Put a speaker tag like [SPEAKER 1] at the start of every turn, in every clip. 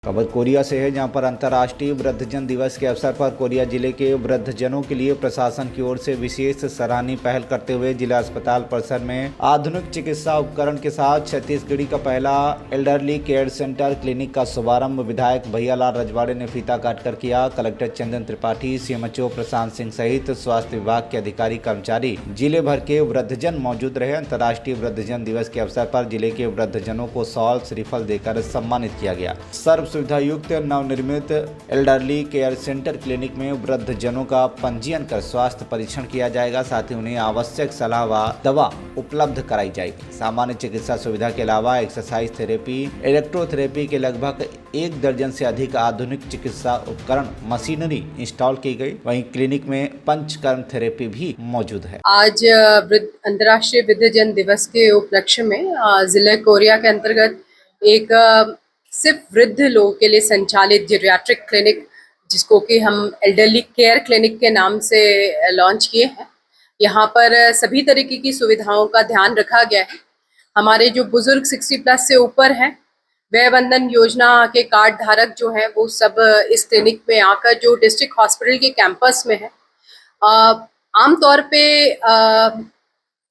[SPEAKER 1] खबर कोरिया से है, जहां पर अंतर्राष्ट्रीय वृद्धजन दिवस के अवसर पर कोरिया जिले के वृद्धजनों के लिए प्रशासन की ओर से विशेष सराहनीय पहल करते हुए जिला अस्पताल परिसर में आधुनिक चिकित्सा उपकरण के साथ छत्तीसगढ़ का पहला एल्डरली केयर सेंटर क्लिनिक का शुभारंभ विधायक भैयालाल रजवाड़े ने फीता काटकर किया। कलेक्टर चंदन त्रिपाठी, सीएमएचओ प्रशांत सिंह सहित स्वास्थ्य विभाग के अधिकारी कर्मचारी जिले भर के वृद्धजन मौजूद रहे। अंतर्राष्ट्रीय वृद्धजन दिवस के अवसर पर जिले के वृद्धजनों को शॉल श्रीफल देकर सम्मानित किया गया। सर्व सुविधा युक्त नवनिर्मित एल्डरली केयर सेंटर क्लिनिक में वृद्धजनों का पंजीयन कर स्वास्थ्य परीक्षण किया जाएगा। साथ ही उन्हें आवश्यक सलाह व दवा उपलब्ध कराई जाएगी। सामान्य चिकित्सा सुविधा के अलावा एक्सरसाइज थेरेपी, इलेक्ट्रोथेरेपी के लगभग 1 दर्जन से अधिक आधुनिक चिकित्सा उपकरण मशीनरी इंस्टॉल की गई। वहीं क्लिनिक में पंचकर्म थेरेपी भी मौजूद है।
[SPEAKER 2] आज अंतर्राष्ट्रीय वृद्धजन दिवस के उपलक्ष्य में जिले कोरिया के अंतर्गत एक सिर्फ वृद्ध लोगों के लिए संचालित जीरियाट्रिक क्लिनिक, जिसको कि हम एल्डरली केयर क्लिनिक के नाम से लॉन्च किए हैं। यहाँ पर सभी तरीके की सुविधाओं का ध्यान रखा गया है। हमारे जो बुजुर्ग 60+ से ऊपर हैं, वय वंदन योजना के कार्ड धारक जो हैं, वो सब इस क्लिनिक में आकर जो डिस्ट्रिक्ट हॉस्पिटल के कैंपस में है, आमतौर पे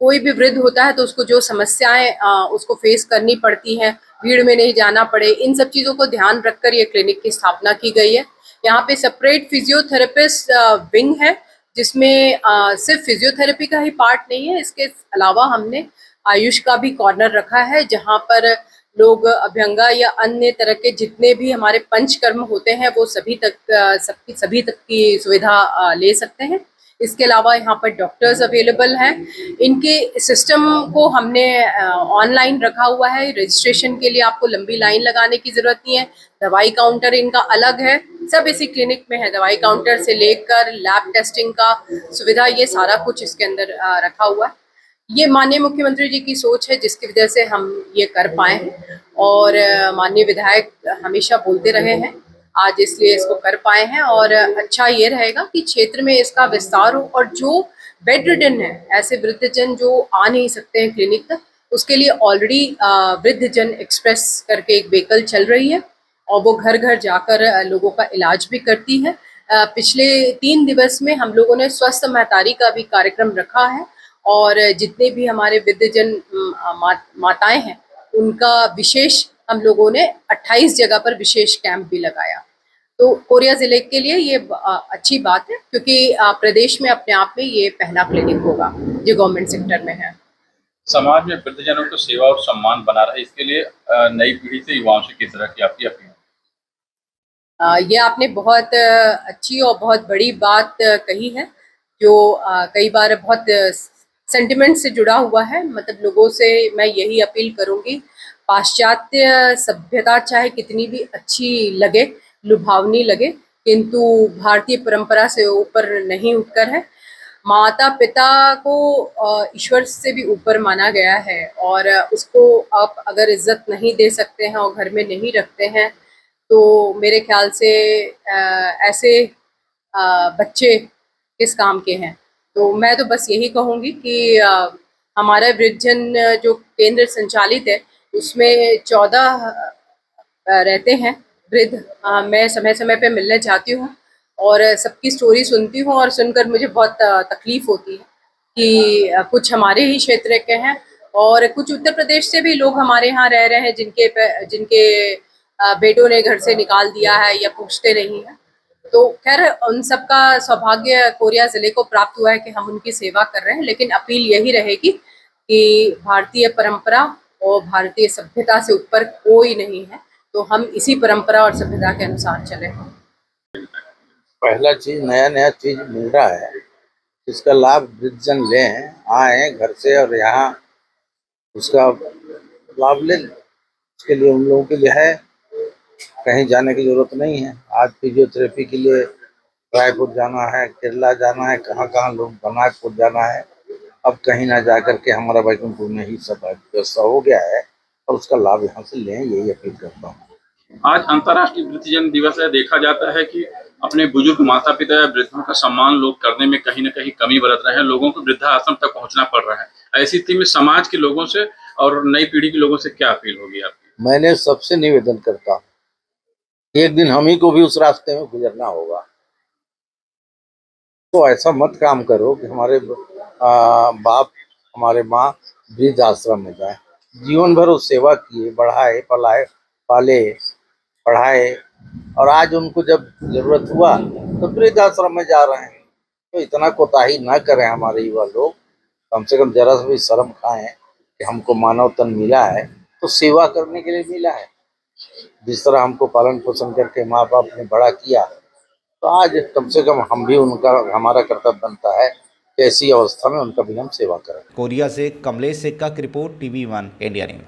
[SPEAKER 2] कोई भी वृद्ध होता है तो उसको जो समस्याएं उसको फेस करनी पड़ती हैं, भीड़ में नहीं जाना पड़े, इन सब चीज़ों को ध्यान रखकर ये क्लिनिक की स्थापना की गई है। यहाँ पे सेपरेट फिजियोथेरेपिस्ट विंग है, जिसमें सिर्फ फिजियोथेरेपी का ही पार्ट नहीं है, इसके अलावा हमने आयुष का भी कॉर्नर रखा है, जहाँ पर लोग अभ्यंगा या अन्य तरह के जितने भी हमारे पंचकर्म होते हैं वो सभी तक की सुविधा ले सकते हैं। इसके अलावा यहाँ पर डॉक्टर्स अवेलेबल हैं। इनके सिस्टम को हमने ऑनलाइन रखा हुआ है। रजिस्ट्रेशन के लिए आपको लंबी लाइन लगाने की ज़रूरत नहीं है। दवाई काउंटर इनका अलग है, सब इसी क्लिनिक में है। दवाई काउंटर से लेकर लैब टेस्टिंग का सुविधा, ये सारा कुछ इसके अंदर रखा हुआ है। ये माननीय मुख्यमंत्री जी की सोच है, जिसकी वजह से हम ये कर पाए हैं। और माननीय विधायक हमेशा बोलते रहे हैं, आज इसलिए इसको कर पाए हैं। और अच्छा ये रहेगा कि क्षेत्र में इसका विस्तार हो, और जो बेड रिडन है, ऐसे वृद्धजन जो आ नहीं सकते हैं क्लिनिक तक, उसके लिए ऑलरेडी वृद्धजन एक्सप्रेस करके एक व्हीकल चल रही है, और वो घर घर जाकर लोगों का इलाज भी करती है। पिछले 3 दिवस में हम लोगों ने स्वस्थ महतारी का भी कार्यक्रम रखा है, और जितने भी हमारे वृद्धजन माताएं हैं, उनका विशेष हम लोगों ने 28 जगह पर विशेष कैंप भी लगाया। तो कोरिया जिले के लिए ये अच्छी बात है, क्योंकि प्रदेश में अपने आप में ये पहला क्लिनिक होगा जो गवर्नमेंट सेक्टर में है।
[SPEAKER 3] समाज में वृद्धजनों को सेवा और सम्मान बना रहे, इसके लिए नई पीढ़ी से युवाओं से किस तरह की आपकी अपील?
[SPEAKER 2] ये आपने बहुत अच्छी और बहुत बड़ी बात कही है, जो कई बार बहुत सेंटिमेंट से जुड़ा हुआ है। मतलब लोगों से मैं यही अपील करूंगी, पाश्चात्य सभ्यता चाहे कितनी भी अच्छी लगे, लुभावनी लगे, किंतु भारतीय परंपरा से ऊपर नहीं उठकर है। माता पिता को ईश्वर से भी ऊपर माना गया है, और उसको आप अगर इज्जत नहीं दे सकते हैं और घर में नहीं रखते हैं, तो मेरे ख्याल से ऐसे बच्चे किस काम के हैं। तो मैं तो बस यही कहूँगी कि हमारा वृद्धजन जो केंद्र संचालित है, उसमें 14 रहते हैं वृद्ध। मैं समय समय पे मिलने जाती हूँ और सबकी स्टोरी सुनती हूँ, और सुनकर मुझे बहुत तकलीफ होती है कि कुछ हमारे ही क्षेत्र के हैं, और कुछ उत्तर प्रदेश से भी लोग हमारे यहाँ रह रहे हैं, जिनके बेटों ने घर से निकाल दिया है या पूछते नहीं है। तो खैर, उन सबका सौभाग्य कोरिया जिले को प्राप्त हुआ है कि हम उनकी सेवा कर रहे हैं। लेकिन अपील यही रहेगी कि भारतीय परंपरा और भारतीय सभ्यता से ऊपर कोई नहीं है, तो हम इसी परंपरा और सभ्यता के अनुसार चले।
[SPEAKER 4] पहला चीज, नया नया चीज मिल रहा है, इसका लाभ वृद्धजन लें, आए घर से और यहाँ उसका लाभ ले। इसके लिए उन लोगों के लिए है, कहीं जाने की जरूरत नहीं है। आज फिजियोथेरेपी के लिए रायपुर जाना है, केरला जाना है, कहाँ कहाँ लोग बनारपुर जाना है। अब कहीं ना जा करके हमारा बैकुंठपुर में ही सब व्यवस्था हो गया है, और उसका लाभ यहाँ से लें, यही अपील करता हूँ।
[SPEAKER 3] आज अंतर्राष्ट्रीय वृद्धजन दिवस है। देखा जाता है कि अपने बुजुर्ग माता पिता या वृद्धों का सम्मान लोग करने में कहीं न कहीं कमी बरत रहे हैं। लोगों को वृद्धाश्रम तक पहुंचना पड़ रहा है। ऐसी स्थिति में समाज के लोगों से और नई पीढ़ी के लोगों से क्या अपील होगी आपकी?
[SPEAKER 4] मैंने सबसे निवेदन करता हूँ एक दिन हम ही को भी उस रास्ते में गुजरना होगा। तो ऐसा मत काम करो कि हमारे बाप हमारे माँ वृद्ध आश्रम में जाए। जीवन भर वो सेवा किए, बढ़ाए, पलाए, पाले, पढ़ाए, और आज उनको जब जरूरत हुआ तो वृद्ध आश्रम में जा रहे हैं। तो इतना कोताही ना करें हमारे युवा लोग, कम से कम जरा सा भी शर्म खाएं कि हमको मानव तन मिला है तो सेवा करने के लिए मिला है। जिस तरह हमको पालन पोषण करके माँ बाप ने बड़ा किया, तो आज कम से कम हम भी उनका, हमारा कर्तव्य बनता है कि ऐसी अवस्था में उनका भी हम सेवा करें।
[SPEAKER 1] कोरिया से कमलेश सिक्का की रिपोर्ट, TV1 इंडिया न्यूज।